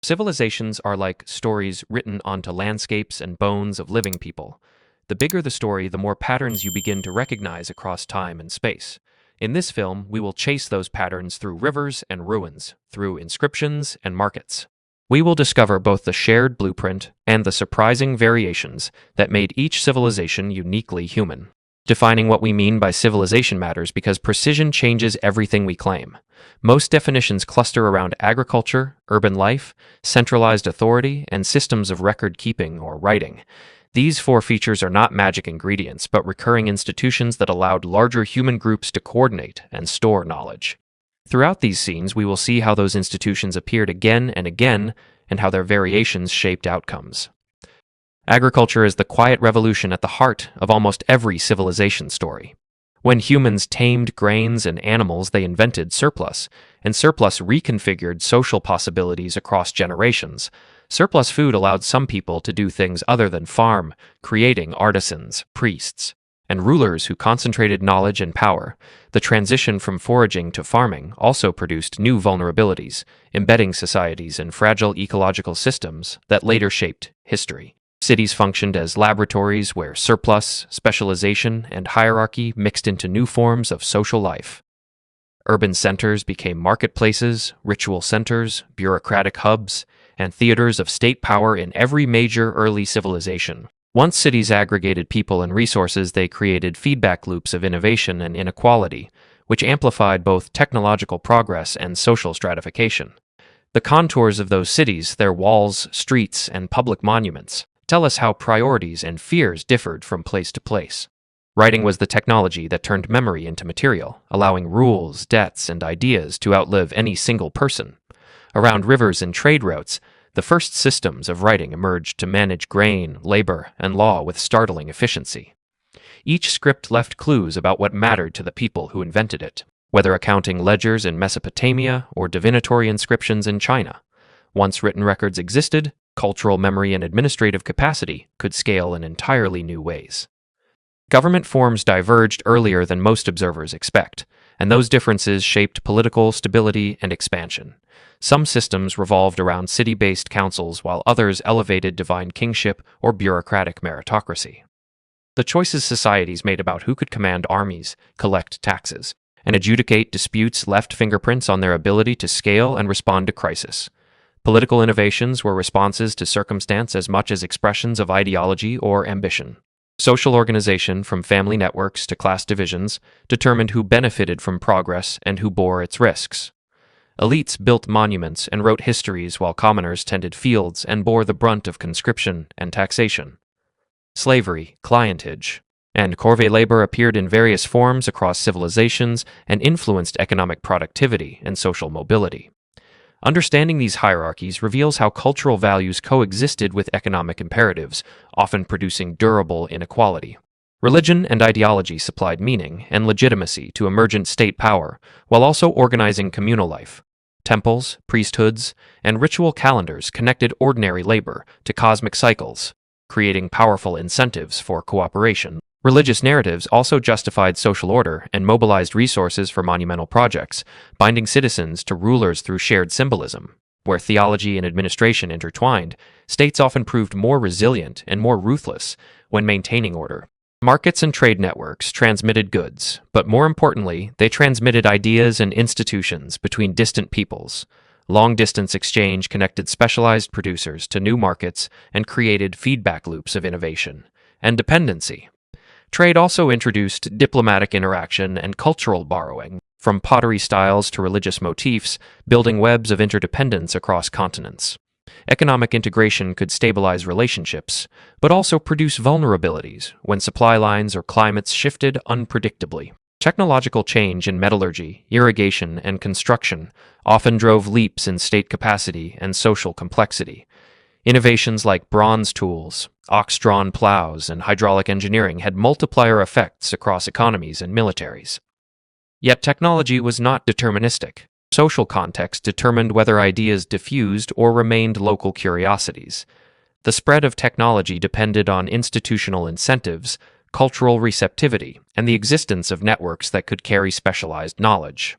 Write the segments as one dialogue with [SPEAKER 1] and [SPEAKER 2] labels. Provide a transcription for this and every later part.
[SPEAKER 1] Civilizations are like stories written onto landscapes and bones of living people. The bigger the story, the more patterns you begin to recognize across time and space. In this film, we will chase those patterns through rivers and ruins, through inscriptions and markets. We will discover both the shared blueprint and the surprising variations that made each civilization uniquely human. Defining what we mean by civilization matters because precision changes everything we claim. Most definitions cluster around agriculture, urban life, centralized authority, and systems of record keeping or writing. These four features are not magic ingredients, but recurring institutions that allowed larger human groups to coordinate and store knowledge. Throughout these scenes, we will see how those institutions appeared again and again, and how their variations shaped outcomes. Agriculture is the quiet revolution at the heart of almost every civilization story. When humans tamed grains and animals, they invented surplus, and surplus reconfigured social possibilities across generations. Surplus food allowed some people to do things other than farm, creating artisans, priests, and rulers who concentrated knowledge and power. The transition from foraging to farming also produced new vulnerabilities, embedding societies in fragile ecological systems that later shaped history. Cities functioned as laboratories where surplus, specialization, and hierarchy mixed into new forms of social life. Urban centers became marketplaces, ritual centers, bureaucratic hubs, and theaters of state power in every major early civilization. Once cities aggregated people and resources, they created feedback loops of innovation and inequality, which amplified both technological progress and social stratification. The contours of those cities, their walls, streets, and public monuments, tell us how priorities and fears differed from place to place. Writing was the technology that turned memory into material, allowing rules, debts, and ideas to outlive any single person. Around rivers and trade routes, the first systems of writing emerged to manage grain, labor, and law with startling efficiency. Each script left clues about what mattered to the people who invented it, whether accounting ledgers in Mesopotamia or divinatory inscriptions in China. Once written records existed, cultural memory and administrative capacity could scale in entirely new ways. Government forms diverged earlier than most observers expect, and those differences shaped political stability and expansion. Some systems revolved around city-based councils, while others elevated divine kingship or bureaucratic meritocracy. The choices societies made about who could command armies, collect taxes, and adjudicate disputes left fingerprints on their ability to scale and respond to crisis. Political innovations were responses to circumstance as much as expressions of ideology or ambition. Social organization, from family networks to class divisions, determined who benefited from progress and who bore its risks. Elites built monuments and wrote histories, while commoners tended fields and bore the brunt of conscription and taxation. Slavery, clientage, and corvée labor appeared in various forms across civilizations and influenced economic productivity and social mobility. Understanding these hierarchies reveals how cultural values coexisted with economic imperatives, often producing durable inequality. Religion and ideology supplied meaning and legitimacy to emergent state power, while also organizing communal life. Temples, priesthoods, and ritual calendars connected ordinary labor to cosmic cycles, creating powerful incentives for cooperation. Religious narratives also justified social order and mobilized resources for monumental projects, binding citizens to rulers through shared symbolism. Where theology and administration intertwined, states often proved more resilient and more ruthless when maintaining order. Markets and trade networks transmitted goods, but more importantly, they transmitted ideas and institutions between distant peoples. Long-distance exchange connected specialized producers to new markets and created feedback loops of innovation and dependency. Trade also introduced diplomatic interaction and cultural borrowing, from pottery styles to religious motifs, building webs of interdependence across continents. Economic integration could stabilize relationships, but also produce vulnerabilities when supply lines or climates shifted unpredictably. Technological change in metallurgy, irrigation, and construction often drove leaps in state capacity and social complexity. Innovations like bronze tools, ox-drawn plows, and hydraulic engineering had multiplier effects across economies and militaries. Yet technology was not deterministic. Social context determined whether ideas diffused or remained local curiosities. The spread of technology depended on institutional incentives, cultural receptivity, and the existence of networks that could carry specialized knowledge.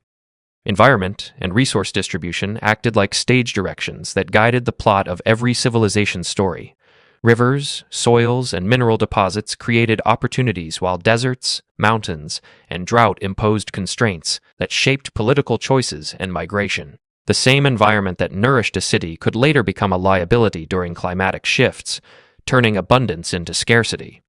[SPEAKER 1] Environment and resource distribution acted like stage directions that guided the plot of every civilization's story. Rivers, soils, and mineral deposits created opportunities while deserts, mountains, and drought imposed constraints that shaped political choices and migration. The same environment that nourished a city could later become a liability during climatic shifts, turning abundance into scarcity.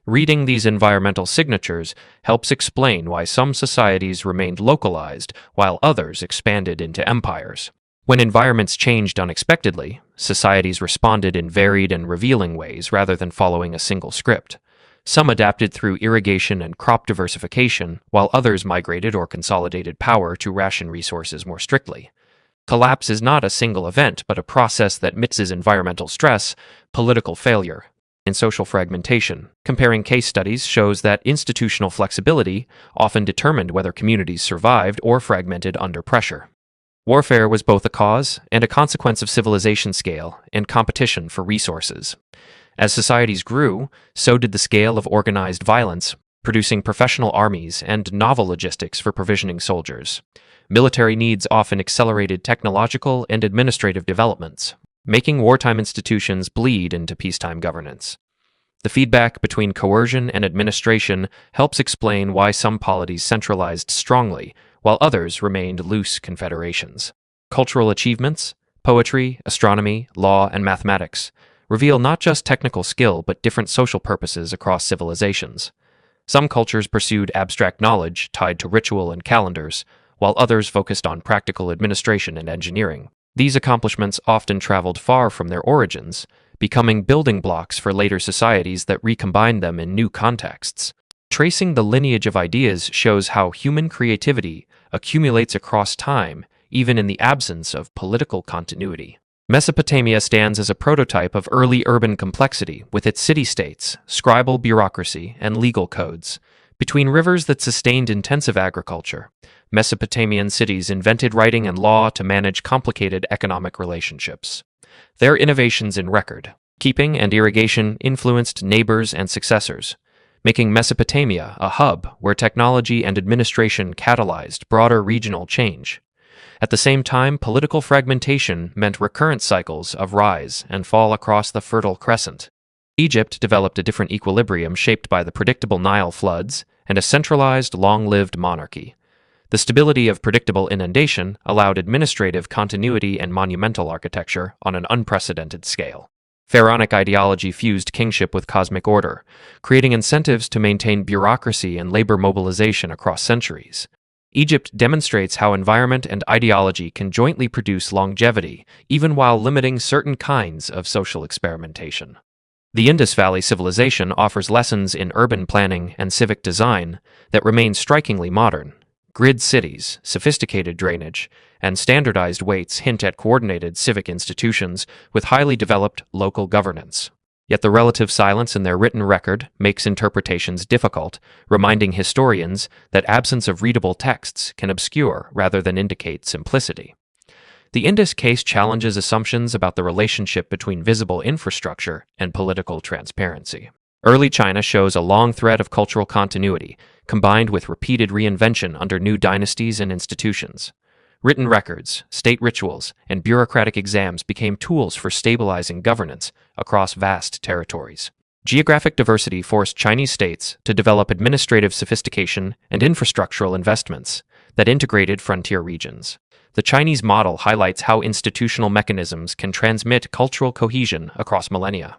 [SPEAKER 1] Reading these environmental signatures helps explain why some societies remained localized while others expanded into empires. When environments changed unexpectedly, societies responded in varied and revealing ways rather than following a single script. Some adapted through irrigation and crop diversification, while others migrated or consolidated power to ration resources more strictly. Collapse is not a single event, but a process that mixes environmental stress, political failure, and social fragmentation. Comparing case studies shows that institutional flexibility often determined whether communities survived or fragmented under pressure. Warfare was both a cause and a consequence of civilization scale and competition for resources. As societies grew, so did the scale of organized violence, producing professional armies and novel logistics for provisioning soldiers. Military needs often accelerated technological and administrative developments, making wartime institutions bleed into peacetime governance. The feedback between coercion and administration helps explain why some polities centralized strongly, while others remained loose confederations. Cultural achievements, poetry, astronomy, law, and mathematics reveal not just technical skill but different social purposes across civilizations. Some cultures pursued abstract knowledge tied to ritual and calendars, while others focused on practical administration and engineering. These accomplishments often traveled far from their origins, becoming building blocks for later societies that recombined them in new contexts. Tracing the lineage of ideas shows how human creativity accumulates across time, even in the absence of political continuity. Mesopotamia stands as a prototype of early urban complexity with its city-states, scribal bureaucracy, and legal codes. Between rivers that sustained intensive agriculture, Mesopotamian cities invented writing and law to manage complicated economic relationships. Their innovations in record keeping and irrigation influenced neighbors and successors, making Mesopotamia a hub where technology and administration catalyzed broader regional change. At the same time, political fragmentation meant recurrent cycles of rise and fall across the Fertile Crescent. Egypt developed a different equilibrium shaped by the predictable Nile floods and a centralized, long-lived monarchy. The stability of predictable inundation allowed administrative continuity and monumental architecture on an unprecedented scale. Pharaonic ideology fused kingship with cosmic order, creating incentives to maintain bureaucracy and labor mobilization across centuries. Egypt demonstrates how environment and ideology can jointly produce longevity, even while limiting certain kinds of social experimentation. The Indus Valley civilization offers lessons in urban planning and civic design that remain strikingly modern. Grid cities, sophisticated drainage, and standardized weights hint at coordinated civic institutions with highly developed local governance. Yet the relative silence in their written record makes interpretations difficult, reminding historians that absence of readable texts can obscure rather than indicate simplicity. The Indus case challenges assumptions about the relationship between visible infrastructure and political transparency. Early China shows a long thread of cultural continuity, combined with repeated reinvention under new dynasties and institutions. Written records, state rituals, and bureaucratic exams became tools for stabilizing governance across vast territories. Geographic diversity forced Chinese states to develop administrative sophistication and infrastructural investments that integrated frontier regions. The Chinese model highlights how institutional mechanisms can transmit cultural cohesion across millennia.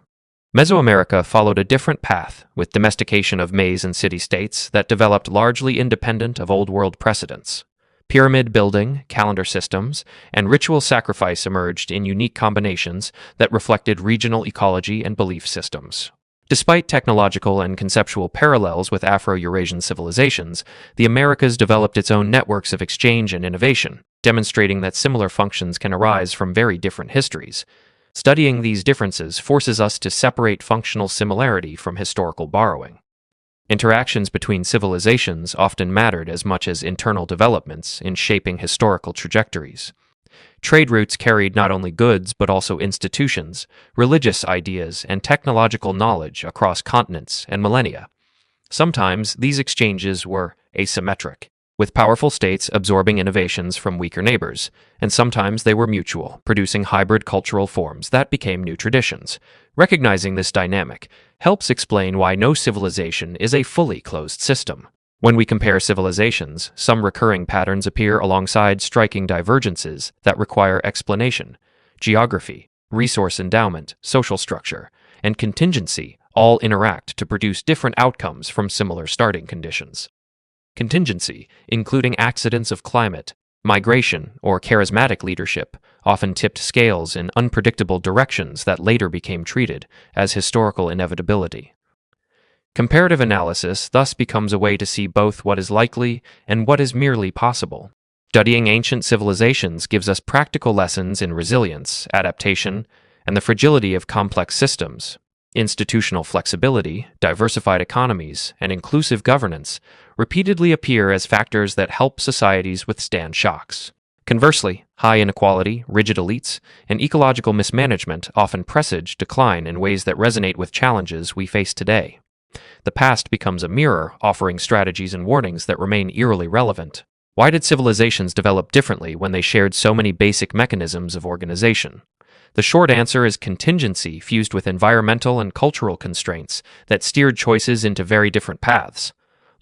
[SPEAKER 1] Mesoamerica followed a different path, with domestication of maize and city-states that developed largely independent of Old World precedents. Pyramid building, calendar systems, and ritual sacrifice emerged in unique combinations that reflected regional ecology and belief systems. Despite technological and conceptual parallels with Afro-Eurasian civilizations, the Americas developed its own networks of exchange and innovation, demonstrating that similar functions can arise from very different histories. Studying these differences forces us to separate functional similarity from historical borrowing. Interactions between civilizations often mattered as much as internal developments in shaping historical trajectories. Trade routes carried not only goods but also institutions, religious ideas, and technological knowledge across continents and millennia. Sometimes these exchanges were asymmetric. with powerful states absorbing innovations from weaker neighbors, and sometimes they were mutual, producing hybrid cultural forms that became new traditions. Recognizing this dynamic helps explain why no civilization is a fully closed system. When we compare civilizations, some recurring patterns appear alongside striking divergences that require explanation. Geography, resource endowment, social structure, and contingency all interact to produce different outcomes from similar starting conditions. Contingency, including accidents of climate, migration, or charismatic leadership, often tipped scales in unpredictable directions that later became treated as historical inevitability. Comparative analysis thus becomes a way to see both what is likely and what is merely possible. Studying ancient civilizations gives us practical lessons in resilience, adaptation, and the fragility of complex systems. Institutional flexibility, diversified economies, and inclusive governance repeatedly appear as factors that help societies withstand shocks. Conversely, high inequality, rigid elites, and ecological mismanagement often presage decline in ways that resonate with challenges we face today. The past becomes a mirror, offering strategies and warnings that remain eerily relevant. Why did civilizations develop differently when they shared so many basic mechanisms of organization? The short answer is contingency fused with environmental and cultural constraints that steered choices into very different paths.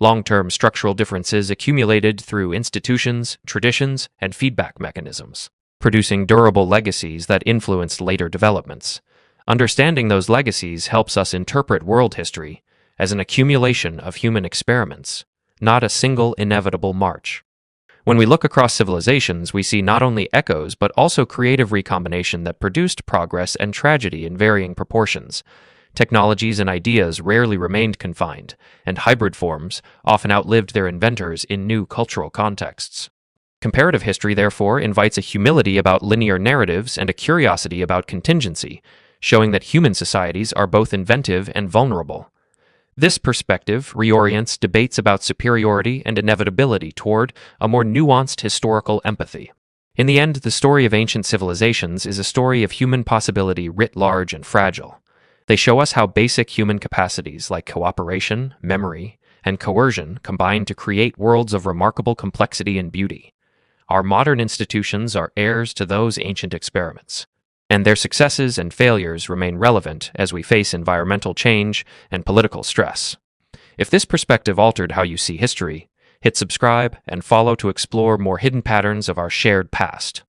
[SPEAKER 1] Long-term structural differences accumulated through institutions, traditions, and feedback mechanisms, producing durable legacies that influenced later developments. Understanding those legacies helps us interpret world history as an accumulation of human experiments, not a single inevitable march. When we look across civilizations, we see not only echoes but also creative recombination that produced progress and tragedy in varying proportions. Technologies and ideas rarely remained confined, and hybrid forms often outlived their inventors in new cultural contexts. Comparative history, therefore, invites a humility about linear narratives and a curiosity about contingency, showing that human societies are both inventive and vulnerable. This perspective reorients debates about superiority and inevitability toward a more nuanced historical empathy. In the end, the story of ancient civilizations is a story of human possibility writ large and fragile. They show us how basic human capacities like cooperation, memory, and coercion combine to create worlds of remarkable complexity and beauty. Our modern institutions are heirs to those ancient experiments, and their successes and failures remain relevant as we face environmental change and political stress. If this perspective altered how you see history, hit subscribe and follow to explore more hidden patterns of our shared past.